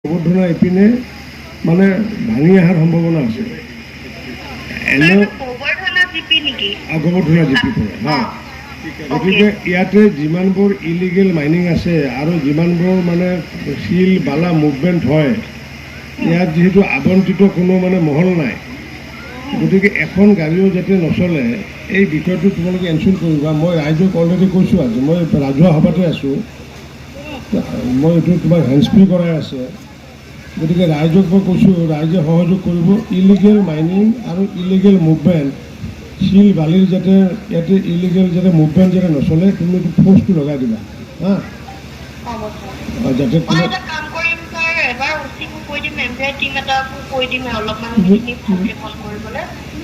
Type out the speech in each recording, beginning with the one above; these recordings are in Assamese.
গোবৰ্ধনা ইপিনে মানে ভাঙি অহাৰ সম্ভাৱনা আছে। গোবৰ্ধনা জিপি নেকি? গোবৰ্ধনা জিপি পৰে হা। গতিকে ইয়াতে যিমানবোৰ ইলিগেল মাইনিং আছে আৰু যিমানবোৰ মানে শিল বালা মুভমেণ্ট হয়, ইয়াত যিহেতু আবণ্টিত কোনো মানে মহল নাই, গতিকে এখন গাড়ীও যাতে নচলে এই বিষয়টো তোমালোকে এনশ্যুৰ কৰিবা। মই ৰাইজক অলৰেডি কৈছোঁ, আজি মই ৰাজহুৱা সভাতে আছোঁ, মই এইটো তোমাক হেণ্ড স্প্ৰে কৰাই আছে। গতিকে ৰাইজক মই কৈছোঁ, ৰাইজে সহযোগ কৰিব। ইলিগেল মাইনিং আৰু ইলিগেল মুভমেণ্ট, শিল বালিৰ যাতে ইয়াতে ইলিগেল যাতে মুভমেণ্ট যাতে নচলে, তুমি এইটো ফ'ৰ্চটো লগাই দিবা হা, যাতে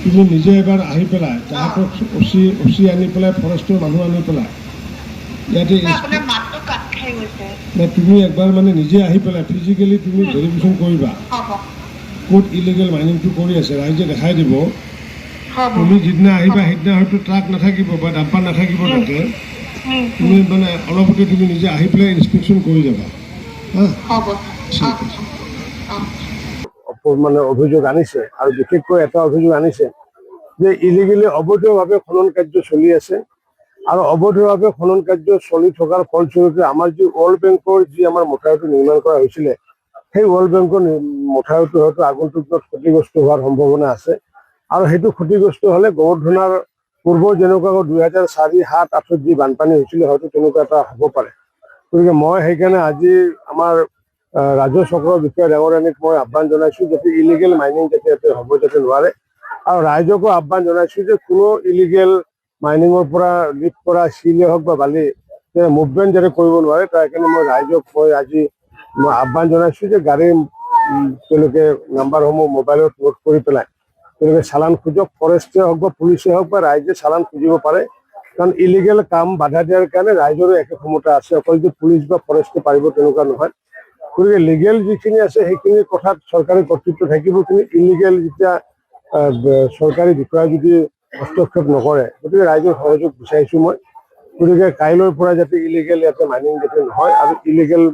তুমি নিজে এবাৰ আহি পেলাই তাহাঁতক অচি আনি পেলাই, ফৰেষ্টৰ মানুহ আনি পেলাই ইয়াতে তুমি একবাৰ মানে নিজে আহি পেলাই ফিজিকেলি তুমি ভেৰিফিকেশ্যন কৰিবা ক'ত ইলিগেল মাইনিংটো কৰি আছে, ৰাইজে দেখাই দিব। তুমি যিদিনা আহিবা সেইদিনা হয়তো ট্ৰাক নাথাকিব বা ডাম্পাৰ নাথাকিব, তাতে তুমি মানে অলপতে তুমি নিজে আহি পেলাই ইনস্পেকশ্যন কৰি যাবা হা। মানে অভিযোগ আনিছে, আৰু বিশেষকৈ এটা অভিযোগ আনিছে যে ইলিগেলি অবৈধভাৱে খনন কাৰ্য চলি আছে, আৰু অবৈধভাৱে খনন কাৰ্য চলি থকাৰ ফলস্বৰূপে আমাৰ যি ৱৰ্ল্ড বেংকৰ যি আমাৰ মথাউৰিটো নিৰ্মাণ কৰা হৈছিলে, সেই ৱৰ্ল্ড বেংকৰ মথাউৰিটো হয়তো আগন্তুক দিনত ক্ষতিগ্ৰস্ত হোৱাৰ সম্ভাৱনা আছে। আৰু সেইটো ক্ষতিগ্ৰস্ত হ'লে গোবৰ্ধনাৰ পূৰ্বৰ যেনেকুৱাকৈ 2004, 2007, 2008 যি বানপানী হৈছিলে, হয়তো তেনেকুৱা এটা হ'ব পাৰে। গতিকে মই সেইকাৰণে আজি আমাৰ ৰাজহ চক্ৰৰ বিষয়া ডাঙৰীয়ানীক মই আহ্বান জনাইছোঁ যাতে ইলিগেল মাইনিং যাতে ইয়াতে হ'ব যাতে নোৱাৰে, আৰু ৰাইজকো আহ্বান জনাইছোঁ যে কোনো ইলিগেল মাইনিঙৰ পৰা লিফ্ট কৰা শিলেই হওক বা বালি মুভমেণ্ট যাতে কৰিব নোৱাৰে, তাৰ কাৰণে মই ৰাইজক আজি আহ্বান জনাইছোঁ যে গাড়ীৰ তেওঁলোকে নাম্বাৰসমূহ মোবাইলত নোট কৰি পেলাই তেওঁলোকে চালান খোজক, ফৰেষ্টে হওক বা পুলিচে হওক বা ৰাইজে চালান খুজিব পাৰে। কাৰণ ইলিগেল কাম বাধা দিয়াৰ কাৰণে ৰাইজৰো একে ক্ষমতা আছে, অকল যে পুলিচ বা ফৰেষ্টে পাৰিব তেনেকুৱা নহয়। গতিকে লিগেল যিখিনি আছে সেইখিনি কথাত চৰকাৰী কৰ্তৃত্ব থাকিব, কিন্তু ইলিগেল যেতিয়া চৰকাৰী বিষয়া যদি হস্তক্ষেপ নকৰে, গতিকে ৰাইজৰ সহযোগ বিচাৰিছোঁ মই। গতিকে কাইলৈৰ পৰা যাতে ইলিগেল ইয়াতে মাইনিং যাতে নহয়, আৰু ইলিগেল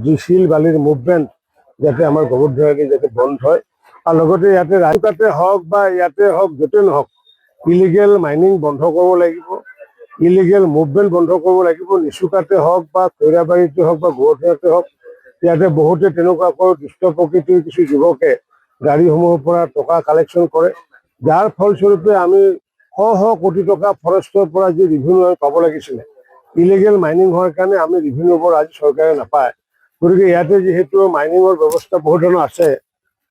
যি শিল বালিৰ মুভমেণ্ট যাতে আমাৰ গোবৰ্ধনাদি যাতে বন্ধ হয়, আৰু লগতে ইয়াতে ৰাজুকাতে হওক বা ইয়াতে হওক য'তে নহওক ইলিগেল মাইনিং বন্ধ কৰিব লাগিব, ইলিগেল মুভমেণ্ট বন্ধ কৰিব লাগিব। নিচুকাতে হওক বা খৈৰাবাৰীতে হওক বা গোবৰ্ধনাতে হওক, ইয়াতে বহুতে তেনেকুৱাকৈ দুষ্ট প্ৰকৃতিৰ কিছু যুৱকে গাড়ীসমূহৰ পৰা টকা কালেকশ্যন কৰে, যাৰ ফলস্বৰূপে আমি শ কোটি টকা ফৰেষ্টৰ পৰা যি ৰেভিনিউ আমি পাব লাগিছিলে, ইলিগেল মাইনিং হোৱাৰ কাৰণে আমি ৰেভিনিউবোৰ আজি চৰকাৰে নাপায়। গতিকে ইয়াতে যিহেতু মাইনিঙৰ ব্যৱস্থা বহুত ধৰণৰ আছে,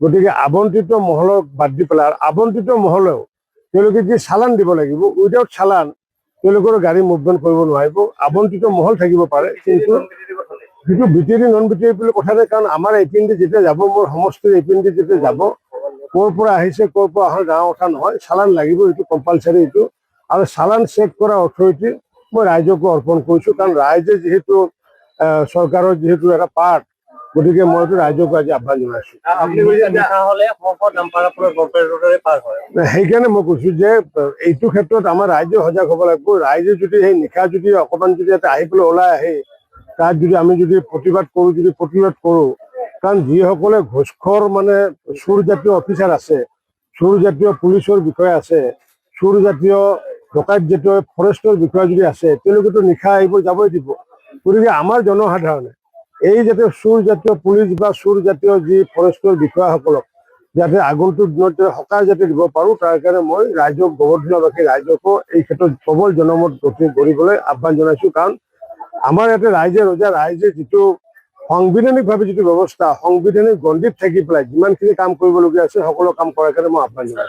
গতিকে আবণ্টিত মহলক বাদ দি পেলাই আবণ্টিত মহলেও তেওঁলোকে যি চালান দিব লাগিব, উইদাউট চালান তেওঁলোকৰ গাড়ী মুভমেণ্ট কৰিব নোৱাৰিব। আবণ্টিত মহল থাকিব পাৰে, কিন্তু সেইটো বিটিআৰি নন বিটিআৰি বুলি কথা নাই, কাৰণ আমাৰ এইপিনেদি যেতিয়া যাব, মোৰ সমষ্টিৰ এইপিনেদি যেতিয়া যাব, ক'ৰ পৰা আহিছে ক'ৰ পৰা অহাৰ ডাঙৰ কথা নহয়, চালান লাগিব, এইটো কম্পালচাৰী এইটো। আৰু চালান চেক কৰা অথৰিটি মই ৰাইজকো অৰ্পণ কৰিছোঁ, কাৰণ ৰাইজে যিহেতু চৰকাৰৰ যিহেতু এটা পাৰ্ট, গতিকে মইতো ৰাইজকো আজি আহ্বান জনাইছোঁ। সেইকাৰণে মই কৈছোঁ যে এইটো ক্ষেত্ৰত আমাৰ ৰাইজে সজাগ হ'ব লাগিব। ৰাইজে যদি সেই নিশা যদি অকণমান যদি ইয়াতে আহি পেলাই ওলাই আহে, তাত যদি আমি যদি প্ৰতিবাদ কৰোঁ, কাৰণ যিসকলে ঘোষখোৰ মানে চোৰ জাতীয় অফিচাৰ আছে, চোৰ জাতীয় পুলিচৰ বিষয়া আছে, চোৰ জাতীয় ডকাইত জাতীয় ফৰেষ্টৰ বিষয়া যদি আছে, তেওঁলোকেতো নিশা আহিব যাবই দিব। গতিকে আমাৰ জনসাধাৰণে এই যাতে চোৰ জাতীয় পুলিচ বা চোৰ জাতীয় যি ফৰেষ্টৰ বিষয়াসকলক যাতে আগন্তুক দিনত সকাহ যাতে দিব পাৰোঁ, তাৰ কাৰণে মই ৰাইজক, গোবৰ্ধনাবাসী ৰাইজকো এই ক্ষেত্ৰত প্ৰবল জনমত গঠন কৰিবলৈ আহ্বান জনাইছোঁ। কাৰণ আমাৰ ইয়াতে ৰাইজে যিটো সাংবিধানিকভাৱে যিটো ব্যৱস্থা, সাংবিধানিক গণ্ডিত থাকি পেলাই যিমানখিনি কাম কৰিবলগীয়া আছে সকলো কাম কৰাৰ কাৰণে মই আহ্বান জনাইছোঁ।